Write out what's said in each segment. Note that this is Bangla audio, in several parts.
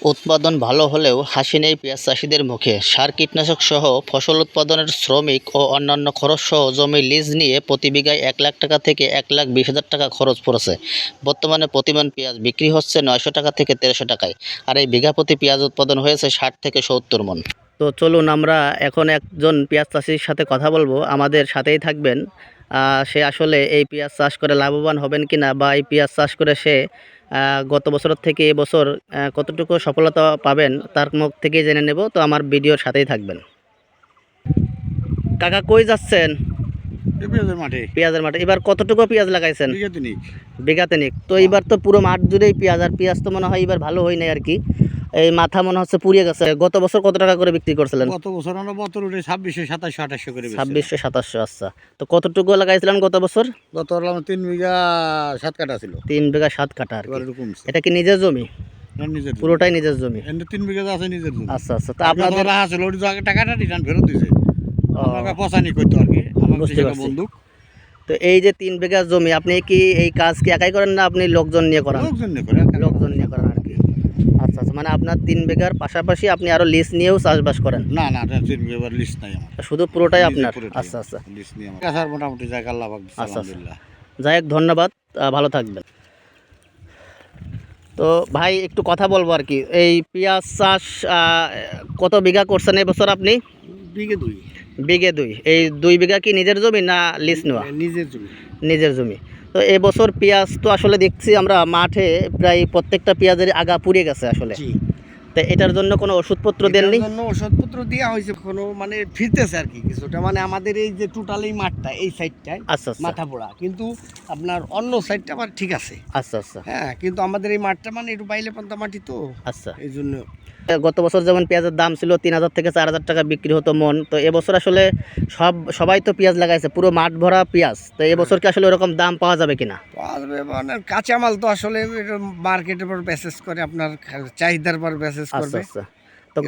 উৎপাদন ভালো হলেও হাসি নেই পেঁয়াজ চাষিদের মুখে। সার, কীটনাশক সহ ফসল উৎপাদনের শ্রমিক ও অন্যান্য খরচসহ জমি লিজ নিয়ে প্রতি বিঘায় ১,০০,০০০ থেকে ১,২০,০০০ টাকা খরচ পড়েছে। বর্তমানে প্রতিমণ পেঁয়াজ বিক্রি হচ্ছে ৯০০ টাকা থেকে ১৩০০ টাকায়। আর এই বিঘা প্রতি পেঁয়াজ উৎপাদন হয়েছে ৬০ থেকে ৭০ মণ। তো চলুন আমরা এখন একজন পেঁয়াজ চাষির সাথে কথা বলবো, আমাদের সাথেই থাকবেন। সে আসলে এই পেঁয়াজ চাষ করে লাভবান হবেন কিনা, বা এই পেঁয়াজ চাষ করে সে গত বছরের থেকে এবছর কতটুকু সফলতা পাবেন তার মুখ থেকেই জেনে নেব। তো আমার ভিডিওর সাথেই থাকবেন। কাকা কই যাচ্ছেন? পেঁয়াজের মাঠে। এবার কতটুকু পেঁয়াজ লাগাইছেন? বিঘা তিনেক। তো এবার তো পুরো মাঠ জুড়েই পেঁয়াজ, আর পেঁয়াজ তো মনে হয় এবার ভালো হয় নাই আর কি। এই মাথা মনে হচ্ছে পুড়িয়ে গেছে। গত বছর কত টাকা করে বিক্রি করছিলেন? গত বছর আমরা ২৬০০, ২৭০০, ২৭০০ করে ২৬০০, ২৭০০। আচ্ছা, তো কতটুকু লাগাইছিলেন গত বছর? গত ৩ বিঘা ৭ কাঠা ছিল। 3 বিঘা 7 কাঠা আর কি। কমছে। এটা কি নিজের জমি? নিজের পুরোটাই নিজের জমি? ৩ বিঘা আছে নিজের জমি। আচ্ছা আচ্ছা। তো আপনাদের আসলে ওই আগে টাকাটা রিটার্ন ফেরত দিয়েছে, আমাকে পচানি করতো আর কি, আমার বুঝতে পারছি। বন্দুক। তো এই যে 3 বিঘা জমি, আপনি কি এই কাজ কি একাই করেন না আপনি লোকজন নিয়ে করেন? লোকজন নিয়ে করে। লোকজন নিয়ে করেন আর কি। আচ্ছা আচ্ছা, মানে আপনার 3 বিঘার পাশাপাশি আপনি আরো লিজ নিয়েও চাষবাস করেন? না না, 3 বিঘা লিস্ট নাই আমার, শুধু পুরোটাই নিজে আপনার? পুরোটাই। আচ্ছা আচ্ছা। লিস্ট নিয়ে আমার কাছে মোটামুটি জায়গা আল্লাহ পাক দিছে, আচ্ছা আচ্ছা। আলহামদুলিল্লাহ। যাই হোক, ধন্যবাদ, ভালো থাকবেন। তো ভাই একটু কথা বলবো আর কি। এই পেঁয়াজ চাষ কত বিঘা করছেন এবছর আপনি? বিঘে 2। বিঘে 2। এই 2 বিঘা কি নিজের জমি না লিজ নেওয়া? নিজের জমি। নিজের জমি। তো এবছর পেঁয়াজ তো আসলে দেখছি আমরা মাঠে প্রায় প্রত্যেকটা পেঁয়াজের আগা পুড়ে গেছে আসলে। জি। তো এটার জন্য কোনো ওষুধপত্র দেননি? এটার জন্য ওষুধপত্র দেওয়া হয়েছে, কোনো মানে ফিরতেছে আর কি কিছুটা, মানে আমাদের এই যে টোটাল এই মাঠটা এই সাইডটায় আচ্ছা আচ্ছা। মাথা পোড়া, কিন্তু আপনার অন্য সাইডটা আবার ঠিক আছে। আচ্ছা আচ্ছা। হ্যাঁ, কিন্তু আমাদের এই মাঠটা মানে একটু বাইলে পান্তা মাটি তো, আচ্ছা। এই জন্য। গত বছর যেমন পেঁয়াজের দাম ছিল ৩,০০০ থেকে ৪,০০০ টাকা বিক্রি হতো মন, তো এবছর আসলে সবাই তো পেঁয়াজ লাগাইছে, পুরো মাঠ ভরা পেঁয়াজ। তো এবছর কি আসলে ওরকম দাম পাওয়া যাবে কিনা? পাওয়া যাবে মানে কাঁচামাল তো আসলে মার্কেটের পর বেসেস করে, আপনার চাহিদার পর বেসেস আচ্ছা করবে। আচ্ছা। তো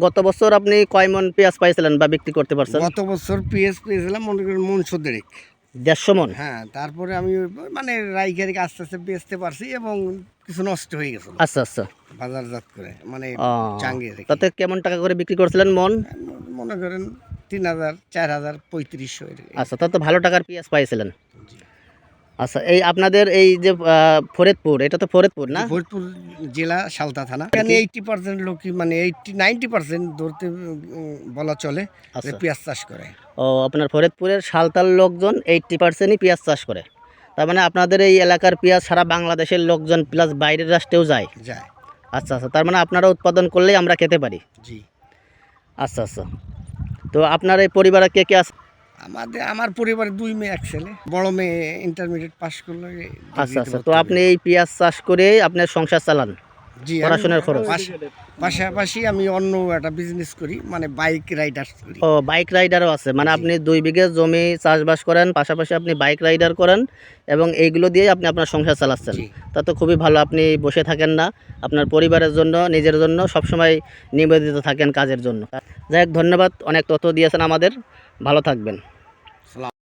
গত বছর আপনি কয় মন পেঁয়াজ পাইছিলেন বা বিক্রি করতে পারছেন? গত বছর পেঁয়াজ পেয়েছিলাম মনে করেন 150। 150 মন? হ্যাঁ, তারপরে আমি মানে রাইখারিকে আস্তে আস্তে বেচতে পারছি এবং কিছু নষ্ট হয়ে গেছে আচ্ছা আচ্ছা। বাজারজাত করে, মানে ও, চাঙ্গে রেখে। তাতে কেমন টাকা করে বিক্রি করছিলেন মন? মনে করেন 3000, 4000, 3500 আচ্ছা, তা তো ভালো টাকার পেঁয়াজ পাইছিলেন। জি। আচ্ছা, এই আপনাদের এই যে ফরিদপুর, এটা তো ফরিদপুর না? ফরিদপুর জেলা, সালতা থানা। এখানে 80% লোকই, মানে 90% ধরতে বলা চলে যে আচ্ছা। পেঁয়াজ চাষ করে। ও, আপনার ফরিদপুরের সালতার লোকজন 80%ই পেঁয়াজ চাষ করে। তার মানে আপনাদের এই এলাকার পেঁয়াজ সারা বাংলাদেশের লোকজন প্লাস বাইরের রাষ্ট্রেও যায়? যায়। আচ্ছা আচ্ছা, তার মানে আপনারা উৎপাদন করলেই আমরা খেতে পারি? জি। আচ্ছা আচ্ছা। তো আপনার এই পরিবারে কে কে আছে? আমার পরিবারে 2 মেয়ে 1 ছেলে। বড় মেয়ে ইন্টারমিডিয়েট পাস করলো। আচ্ছা আচ্ছা। তো আপনি এই পেঁয়াজ চাষ করে আপনার সংসার চালান? জি। পড়াশোনার খরচ? পাশাপাশি আমি অন্য একটা বিজনেস করি, মানে বাইক রাইডার করি। ও, বাইক রাইডারও আছে? মানে আপনি 2 বিঘা জমি চাষবাস করেন, পাশাপাশি আপনি বাইক রাইডার করেন, এবং এইগুলো দিয়ে আপনি আপনার সংসার চালাচ্ছেন। জি। তা তো খুবই ভালো। আপনি বসে থাকেন না, আপনার পরিবারের জন্য, নিজের জন্য সবসময় নিবেদিত থাকেন কাজের জন্য। যাই হোক, ধন্যবাদ, অনেক তথ্য দিয়েছেন আমাদের। ভালো থাকবেন।